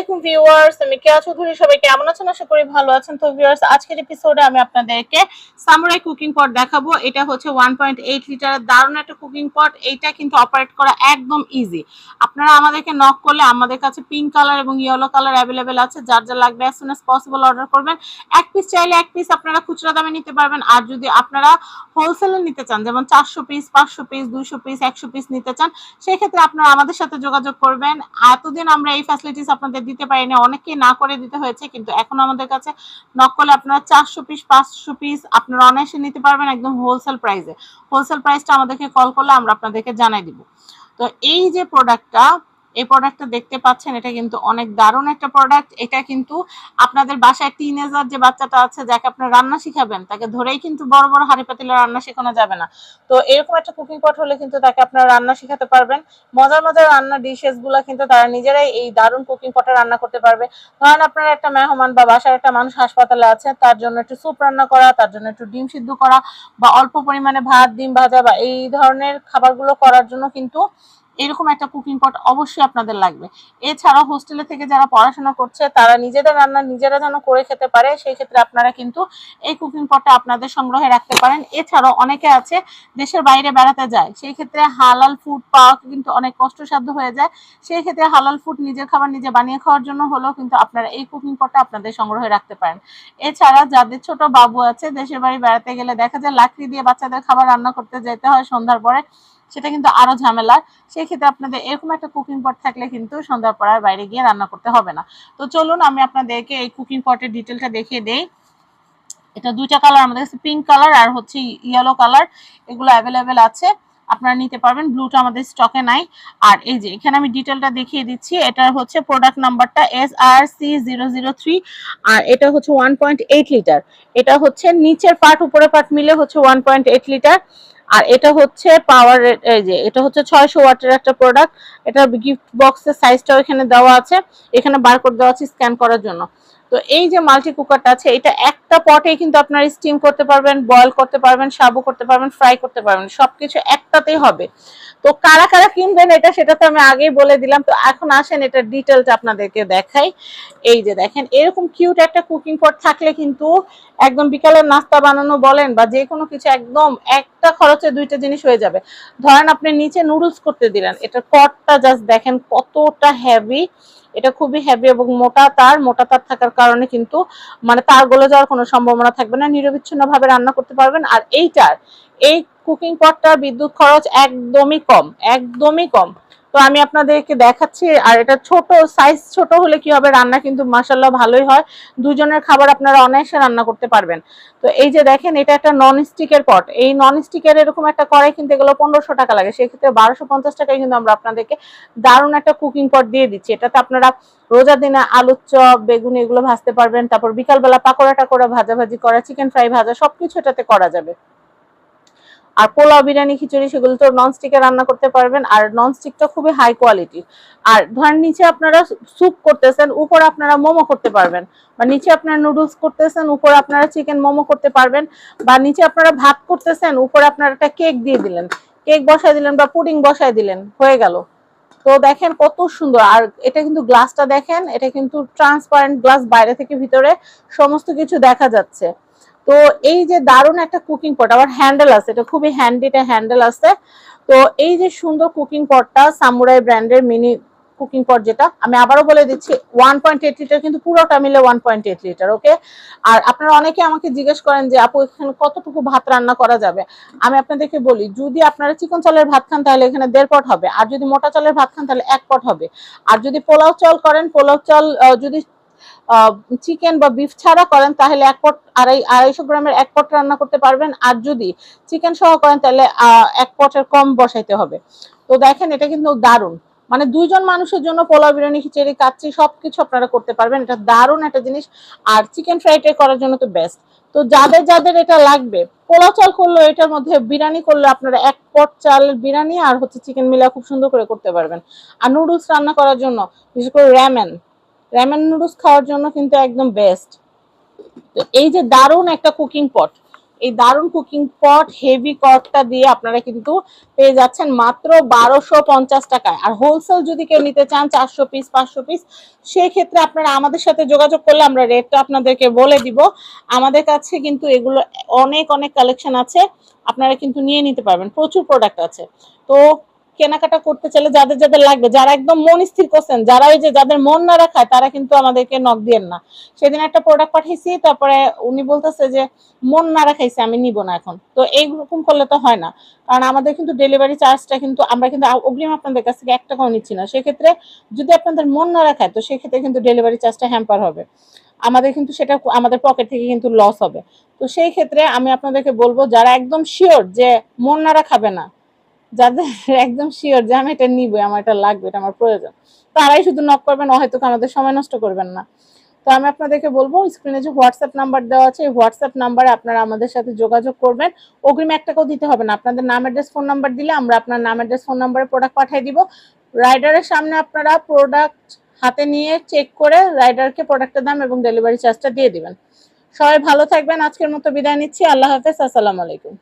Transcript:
আলাইকুম ভিউয়ার্স, আমি কেয়া চৌধুরী। সবাই কেমন আছেন? আশা করি ভালো আছেন। তো ভিউয়ার্স, আজকের এপিসোডে আমি আপনাদেরকে সামুরাই কুকিং পট দেখাবো। এটা হচ্ছে 1.8 লিটারের দারুণ একটা কুকিং পট। এইটা কিন্তু অপারেট করা একদম ইজি। আপনারা আমাদেরকে নক করলে আমাদের কাছে পিঙ্ক কালার এবং ইয়েলো কালার অ্যাভেলেবেল আছে। যার যা লাগবে as soon as possible order করবেন। এক পিস চাইলে এক পিস আপনারা খুচরা দামে নিতে পারবেন, আর যদি আপনারা হোলসেলে নিতে চান, যেমন 400 পিস, 500 পিস, 200 পিস, 100 পিস নিতে চান, সেই ক্ষেত্রে আপনারা আমাদের সাথে যোগাযোগ করবেন। এতদিন আমরা এই ফ্যাসিলিটিস আপনাদের দিতে পারিনি, অনেকেই না করে দিতে হয়েছে, কিন্তু এখন আমাদের কাছে নক করলে আপনারা 400 পিস, 500 পিস আপনারা অনায়াসে নিতে পারবেন একদম হোলসেল প্রাইসে। হোলসেল প্রাইসটা আমাদেরকে কল করলে আমরা আপনাদেরকে জানাই দিব। তো এই যে প্রোডাক্টটা দেখতে পাচ্ছেন, এটা কিন্তু অনেক দারুণ একটা প্রোডাক্ট। এটা কিন্তু আপনাদের বাসায় টিনেজার যে বাচ্চাটা আছে, যাকে আপনারা রান্না শিখাবেন, তাকে ধরেই কিন্তু বড় বড় হাঁড়ি পাতিলে রান্না শেখানো যাবে না। তো এরকম একটা কুকিং পট হলে কিন্তু তাকে আপনারা রান্না শিখাতে পারবেন। মজার মজার রান্না ডিশেস গুলা কিন্তু তারা নিজেরাই এই দারুণ কুকিং পটে রান্না করতে পারবে। ধরেন আপনারা একটা মেহমান বা বাসার একটা মানুষ হাসপাতালে আছে, তার জন্য একটু স্যুপ রান্না করা, তার জন্য একটু ডিম সিদ্ধ করা, বা অল্প পরিমাণে ভাত, ডিম ভাজা বা এই ধরনের খাবারগুলো করার জন্য কিন্তু এরকম একটা কুকিং পট অবশ্যই আপনাদের লাগবে। এছাড়া হোস্টেলে থেকে যারা পড়াশোনা করছে, তারা নিজেদের রান্না নিজেরা যেন করে খেতে পারে, সেই ক্ষেত্রে আপনারা কিন্তু এই কুকিং পটটা আপনাদের সংগ্রহে রাখতে পারেন। এছাড়াও অনেকে আছে দেশের বাইরে বেড়াতে যায়, সেই ক্ষেত্রে হালাল ফুড পাওয়া কিন্তু অনেক কষ্টসাধ্য হয়ে যায়। সেই ক্ষেত্রে হালাল ফুড নিজের খাবার নিজে বানিয়ে খাওয়ার জন্য হলেও কিন্তু আপনারা এই কুকিং পটটা আপনাদের সংগ্রহে রাখতে পারেন। এছাড়া যাদের ছোট বাবু আছে, দেশের বাড়ি বেড়াতে গেলে দেখা যায় লাকড়ি দিয়ে বাচ্চাদের খাবার রান্না করতে যেতে হয় সন্ধ্যার পরে, সেটা কিন্তু আরো ঝামেলা। সেই ক্ষেত্রে আপনাদের এরকম একটা কুকিং পট থাকলে কিন্তু সন্ধ্যার পর আর বাইরে গিয়ে রান্না করতে হবে না। তো চলুন আমি আপনাদেরকে এই কুকিং পটের ডিটেলটা দেখিয়ে দেই। এটা দুইটা কালার আমাদের কাছে, পিঙ্ক কালার আর হচ্ছে ইয়েলো কালার, এগুলো অ্যাভেলেবেল আছে, আপনারা নিতে পারবেন। ব্লুটা আমাদের স্টকে নাই। আর এই যে এখানে আমি ডিটেলটা দেখিয়ে দিচ্ছি। এটা হচ্ছে প্রোডাক্ট নাম্বারটা SRC003, আর এটা হচ্ছে 1.8 লিটার। এটা হচ্ছে নিচের পার্ট উপরে পার্ট মিলে হচ্ছে 1.8 লিটার। আর এটা হচ্ছে পাওয়ার, এই যে এটা হচ্ছে 600 ওয়াটের একটা প্রোডাক্ট। এটা গিফট বক্সের সাইজটাও এখানে দেওয়া আছে, এখানে বারকোড দেওয়া আছে স্ক্যান করার জন্য। তো এই যে মাল্টি কুকারটা আছে, এটা একটা পটে কিন্তু আপনারা স্টিম করতে পারবেন, বয়েল করতে পারবেন, সাবু করতে পারবেন, ফ্রাই করতে পারবেন, সবকিছু একটাতেই হবে। তো কারা কারা কিনবেন এটা, সেটা তো আমি আগেই বলে দিলাম। তো এখন আসেন এটা ডিটেলটা আপনাদেরকে দেখাই। এই যে দেখেন, এরকম কিউট একটা কুকিং পট থাকলে কিন্তু একদম বিকালের নাস্তা বানানো বলেন বা যে কোনো কিছু, একদম একটা খরচে দুইটা জিনিস হয়ে যাবে। ধরেন আপনি নিচে নুডলস করতে দিলেন, এটা পটটা জাস্ট দেখেন কতটা হেভি। এটা খুবই হেভি এবং মোটা তার থাকার কারণে কিন্তু মানে তার গলে যাওয়ার কোনো সম্ভাবনা থাকবে না, নিরবিচ্ছিন্ন ভাবে রান্না করতে পারবেন। আর এই কুকিং পটটার বিদ্যুৎ খরচ একদমই কম, একদমই কম। তো আমি আপনাদেরকে দেখাচ্ছি। আর এটা সাইজ ছোট হলে কি হবে, রান্না কিন্তু মাশাআল্লাহ ভালোই হয়। দুজনের খাবার আপনারা অনায়াসে রান্না করতে পারবেন। তো এই যে দেখেন, এটা একটা নন স্টিকের পট। এই নন স্টিকের এরকম একটা কড়াই কিনতে গেলে 1500 টাকা লাগে, সেক্ষেত্রে 1250 টাকায় কিন্তু আমরা আপনাদেরকে দারুণ একটা কুকিং পট দিয়ে দিচ্ছি। এটাতে আপনারা রোজা দিনে আলুর চপ, বেগুনি এগুলো ভাজতে পারবেন, তারপর বিকালবেলা পাকোড়া টাকোড়া, ভাজাভাজি করা, চিকেন ফ্রাই ভাজা, সবকিছু এটাতে করা যাবে। আর পোলাও, বিরিয়ানি, খিচুড়ি সেগুলো তো ননস্টিকে রান্না করতে পারবেন। আর ননস্টিকটা খুবই হাই কোয়ালিটির। আর ধরেন নিচে আপনারা স্যুপ করতেছেন, উপরে আপনারা মোমো করতে পারবেন, বা নিচে আপনারা নুডলস করতেছেন, উপরে আপনারা চিকেন মোমো করতে পারবেন, বা নিচে আপনারা ভাত করতেছেন, উপরে আপনারা একটা কেক দিয়ে দিলেন, কেক বসায় দিলেন বা পুডিং বসায় দিলেন, হয়ে গেল। তো দেখেন কত সুন্দর। আর এটা কিন্তু গ্লাসটা দেখেন, এটা কিন্তু ট্রান্সপারেন্ট গ্লাস, বাইরে থেকে ভিতরে সমস্ত কিছু দেখা যাচ্ছে। তো এই যে দারুণ একটা কুকিং পট, আবার হ্যান্ডেল আছে, এটা খুবই হ্যান্ডি, এটা হ্যান্ডেল আছে। তো এই যে সুন্দর কুকিং পটটা, সামুরাই ব্র্যান্ডের মিনি কুকিং পট, যেটা আমি আবারও বলে দিচ্ছি 1.8 লিটার, কিন্তু পুরোটা মিলে 1.8 লিটার। ওকে। আর আপনারা অনেকে আমাকে জিজ্ঞেস করেন যে আপু এখানে কতটুকু ভাত রান্না করা যাবে। আমি আপনাদেরকে বলি, যদি আপনারা চিকন চালের ভাত খান তাহলে এখানে 1.5 পট হবে, আর যদি মোটা চালের ভাত খান তাহলে 1 পট হবে। আর যদি পোলাও চাল করেন, পোলাও চাল যদি চিকেন বা বিফ ছাড়া করেন, তাহলে 1 পট, 250 গ্রামের 1 পট রান্না করতে পারবেন। আর যদি চিকেন সহ করেন তাহলে 1 পটের কম বসাইতে হবে। তো দেখেন এটা কিন্তু দারুণ, মানে দুইজন মানুষের জন্য পোলাও, বিরিয়ানি, খিচুড়ি, কাচ্চি সবকিছু আপনারা করতে পারবেন। এটা দারুণ একটা জিনিস। আর চিকেন ফ্রাইটা করার জন্য তো বেস্ট। তো যাদের যাদের এটা লাগবে, পোলাও চাল করলো, এটার মধ্যে বিরিয়ানি করলে আপনারা 1 পট চালের বিরিয়ানি আর হচ্ছে চিকেন মিলা খুব সুন্দর করে করতে পারবেন। আর নুডলস রান্না করার জন্য, বিশেষ করে র্যামেন নুডলস খাওয়ার জন্য কিন্তু একদম বেস্ট। তো এই যে দারুণ একটা কুকিং পট, এই দারুণ কুকিং পট হেভি কটটা দিয়ে আপনারা কিন্তু পেয়ে যাচ্ছেন মাত্র 1250 টাকায়। আর হোলসেল যদি কেউ নিতে চান 400 পিস 500 পিস, সেই ক্ষেত্রে আপনারা আমাদের সাথে যোগাযোগ করলে আমরা রেটটা আপনাদেরকে বলে দিব। আমাদের কাছে কিন্তু এগুলো অনেক অনেক কালেকশন আছে, আপনারা কিন্তু নিয়ে নিতে পারবেন, প্রচুর প্রোডাক্ট আছে। তো কেনাকাটা করতে চাইলে যাদের যাদের লাগবে, যারা একদম মন স্থির করছেন, যারা ওই যে যাদের মন না রাখায়, তারা কিন্তু আমাদেরকে নক দিয়েন না। সেদিন একটা প্রোডাক্ট পাঠিয়েছি, তারপরে উনি বলতেছে যে মন না রাখাইছে আমি নিব না এখন। তো এইরকম করলে তো হয় না, কারণ আমাদের কিন্তু ডেলিভারি চার্জটা কিন্তু আমরা কিন্তু অগ্রিম আপনাদের কাছ থেকে 1 টাকাও নিচ্ছি না। সেক্ষেত্রে যদি আপনাদের মন না রাখায়, তো সেক্ষেত্রে কিন্তু ডেলিভারি চার্জটা হ্যাম্পার হবে, আমাদের কিন্তু সেটা আমাদের পকেট থেকে কিন্তু লস হবে। তো সেই ক্ষেত্রে আমি আপনাদেরকে বলবো, যারা একদম শিওর যে মন নাড়া খাবে না, যাদের একদম শিওর যে আমি এটা নিবো, আমার এটা লাগবে, এটা আমার প্রয়োজন, তারাই শুধু নক করবেন, হয়তো আমাদের সময় নষ্ট করবেন না। তো আমি আপনাদেরকে বলবো, স্ক্রিনে যে হোয়াটসঅ্যাপ নাম্বার দেওয়া আছে, এই হোয়াটসঅ্যাপ নাম্বারে আপনারা আমাদের সাথে যোগাযোগ করবেন। অগ্রিম 1 টাকাও দিতে হবে না, আপনাদের নাম অ্যাড্রেস ফোন নাম্বার দিলে আমরা আপনার নাম অ্যাড্রেস ফোন নাম্বারে প্রোডাক্ট পাঠিয়ে দিব। রাইডারের সামনে আপনারা প্রোডাক্ট হাতে নিয়ে চেক করে রাইডারকে প্রোডাক্টের দাম এবং ডেলিভারি চার্জটা দিয়ে দিবেন। সবাই ভালো থাকবেন, আজকের মতো বিদায় নিচ্ছি, আল্লাহ হাফেজ, আসসালামু আলাইকুম।